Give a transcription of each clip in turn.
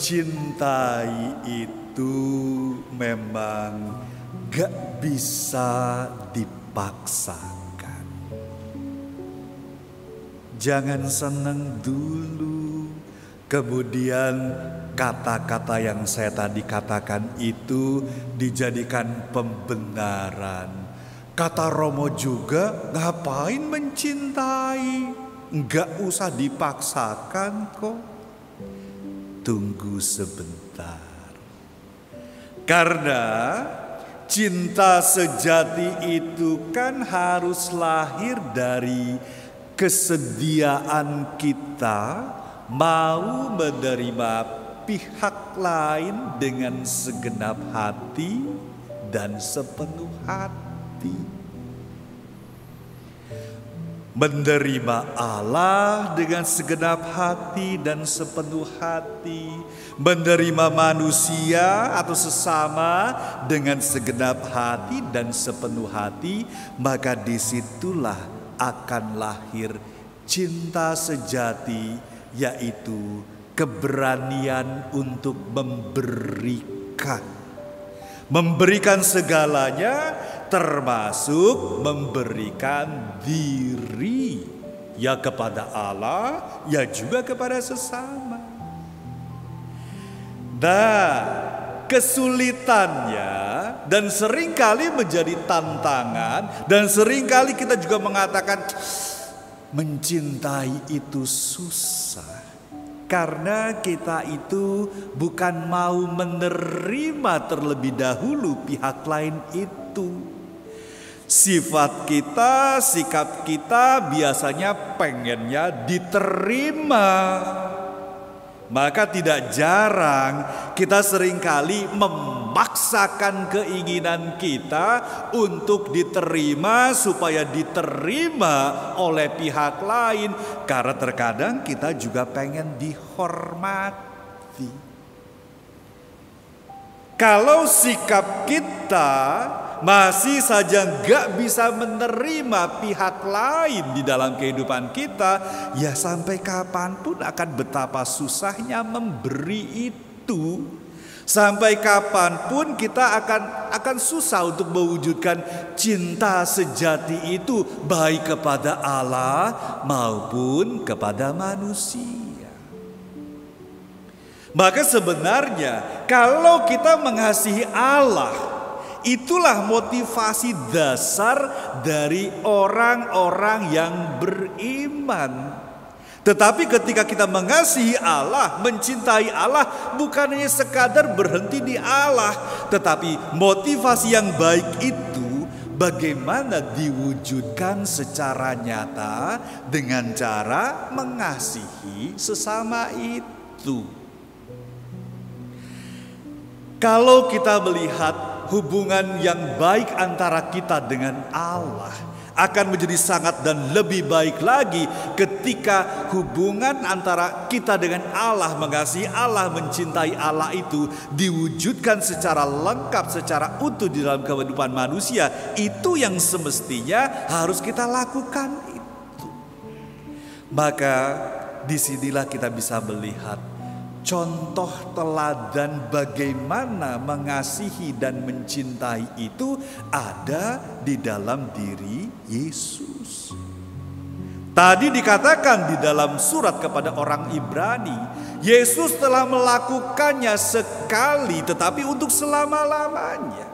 mencintai itu memang gak bisa dipaksakan. Jangan senang dulu, kemudian kata-kata yang saya tadi katakan itu dijadikan pembenaran. Kata Romo juga, ngapain mencintai? Nggak usah dipaksakan kok. Tunggu sebentar. Karena cinta sejati itu kan harus lahir dari kesediaan kita mau menerima pihak lain dengan segenap hati dan sepenuh hati. Menerima Allah dengan segenap hati dan sepenuh hati, menerima manusia atau sesama dengan segenap hati dan sepenuh hati, maka disitulah akan lahir cinta sejati, yaitu keberanian untuk memberikan segalanya, termasuk memberikan diri, ya kepada Allah, ya juga kepada sesama. Dan kesulitannya, dan seringkali menjadi tantangan, dan seringkali kita juga mengatakan mencintai itu susah, karena kita itu bukan mau menerima terlebih dahulu pihak lain itu. Sifat kita, sikap kita biasanya pengennya diterima. Maka tidak jarang kita seringkali memaksakan keinginan kita untuk diterima supaya diterima oleh pihak lain. Karena terkadang kita juga pengen dihormati. Kalau sikap kita masih saja gak bisa menerima pihak lain di dalam kehidupan kita, ya sampai kapanpun akan betapa susahnya memberi itu. Sampai kapanpun kita akan susah untuk mewujudkan cinta sejati itu, baik kepada Allah maupun kepada manusia. Maka sebenarnya kalau kita mengasihi Allah, itulah motivasi dasar dari orang-orang yang beriman. Tetapi ketika kita mengasihi Allah, mencintai Allah, bukan hanya sekadar berhenti di Allah, tetapi motivasi yang baik itu bagaimana diwujudkan secara nyata dengan cara mengasihi sesama itu. Kalau kita melihat hubungan yang baik antara kita dengan Allah, akan menjadi sangat dan lebih baik lagi ketika hubungan antara kita dengan Allah, mengasihi Allah, mencintai Allah itu diwujudkan secara lengkap, secara utuh di dalam kehidupan manusia. Itu yang semestinya harus kita lakukan itu. Maka disinilah kita bisa melihat contoh teladan bagaimana mengasihi dan mencintai itu ada di dalam diri Yesus. Tadi dikatakan di dalam surat kepada orang Ibrani, Yesus telah melakukannya sekali tetapi untuk selama-lamanya.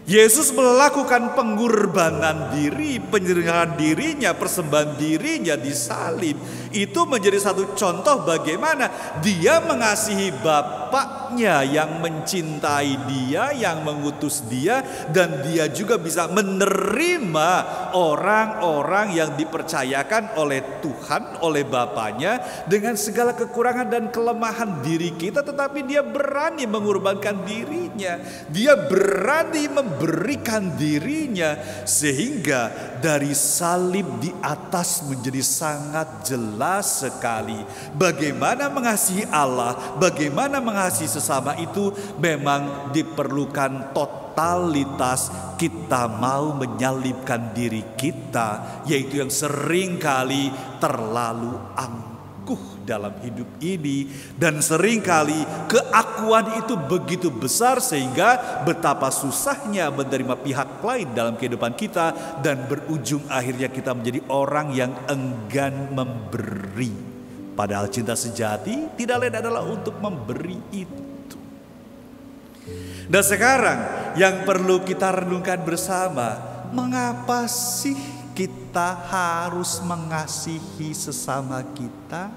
Yesus melakukan pengorbanan diri, penyerahan dirinya, persembahan dirinya di salib. Itu menjadi satu contoh bagaimana dia mengasihi Bapaknya yang mencintai dia, yang mengutus dia, dan dia juga bisa menerima orang-orang yang dipercayakan oleh Tuhan, oleh Bapaknya dengan segala kekurangan dan kelemahan diri kita, tetapi dia berani mengorbankan dirinya. Dia berani memberikan dirinya, sehingga dari salib di atas menjadi sangat jelas sekali bagaimana mengasihi Allah, bagaimana mengasihi sesama itu memang diperlukan totalitas. Kita mau menyalibkan diri kita, yaitu yang sering kali terlalu angkuh dalam hidup ini. Dan seringkali keakuan itu begitu besar sehingga betapa susahnya menerima pihak lain dalam kehidupan kita. Dan berujung akhirnya kita menjadi orang yang enggan memberi. Padahal cinta sejati tidak lain adalah untuk memberi itu. Dan sekarang yang perlu kita renungkan bersama, mengapa sih kita harus mengasihi sesama kita?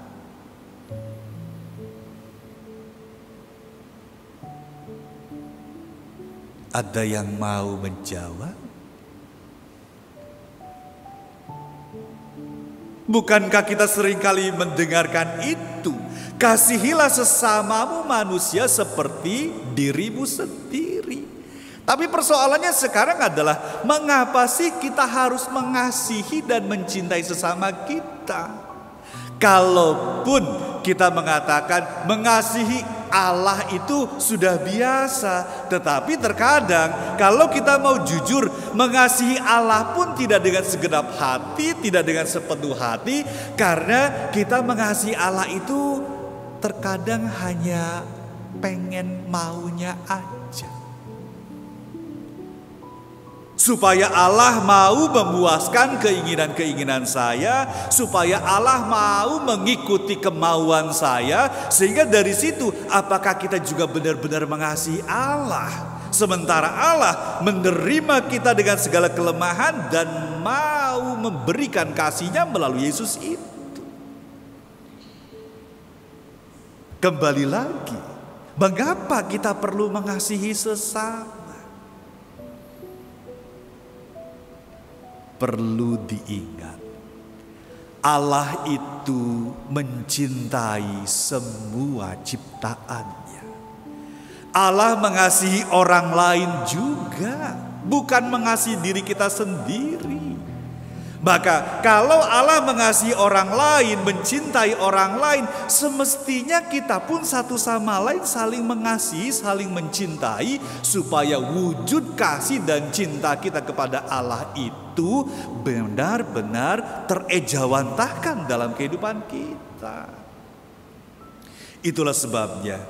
Ada yang mau menjawab? Bukankah kita seringkali mendengarkan itu? Kasihilah sesamamu manusia seperti dirimu sendiri. Tapi persoalannya sekarang adalah, mengapa sih kita harus mengasihi dan mencintai sesama kita? Kalaupun kita mengatakan mengasihi Allah itu sudah biasa, tetapi terkadang kalau kita mau jujur, mengasihi Allah pun tidak dengan segenap hati, tidak dengan sepenuh hati, karena kita mengasihi Allah itu terkadang hanya pengen maunya aja. Supaya Allah mau memuaskan keinginan-keinginan saya, supaya Allah mau mengikuti kemauan saya, sehingga dari situ apakah kita juga benar-benar mengasihi Allah? Sementara Allah menerima kita dengan segala kelemahan dan mau memberikan kasih-Nya melalui Yesus itu. Kembali lagi, mengapa kita perlu mengasihi sesama? Perlu diingat, Allah itu mencintai semua ciptaannya. Allah mengasihi orang lain juga, bukan mengasihi diri kita sendiri. Maka kalau Allah mengasihi orang lain, mencintai orang lain, semestinya kita pun satu sama lain saling mengasihi, saling mencintai, supaya wujud kasih dan cinta kita kepada Allah itu benar-benar terejawantahkan dalam kehidupan kita. Itulah sebabnya,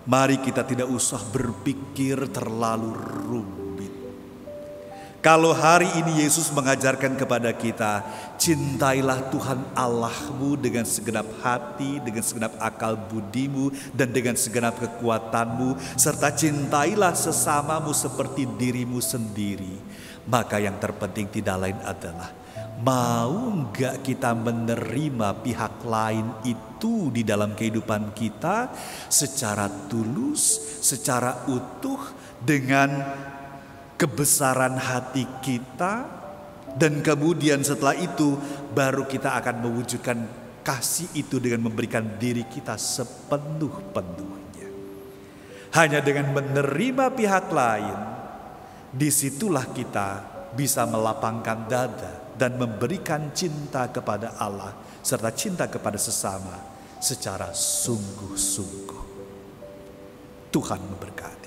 mari kita tidak usah berpikir terlalu rumit. Kalau hari ini Yesus mengajarkan kepada kita, cintailah Tuhan Allahmu dengan segenap hati, dengan segenap akal budimu, dan dengan segenap kekuatanmu, serta cintailah sesamamu seperti dirimu sendiri. Maka yang terpenting tidak lain adalah, mau enggak kita menerima pihak lain itu di dalam kehidupan kita secara tulus, secara utuh, dengan kebesaran hati kita, dan kemudian setelah itu baru kita akan mewujudkan kasih itu dengan memberikan diri kita sepenuh-penuhnya. Hanya dengan menerima pihak lain, disitulah kita bisa melapangkan dada dan memberikan cinta kepada Allah serta cinta kepada sesama secara sungguh-sungguh. Tuhan memberkati.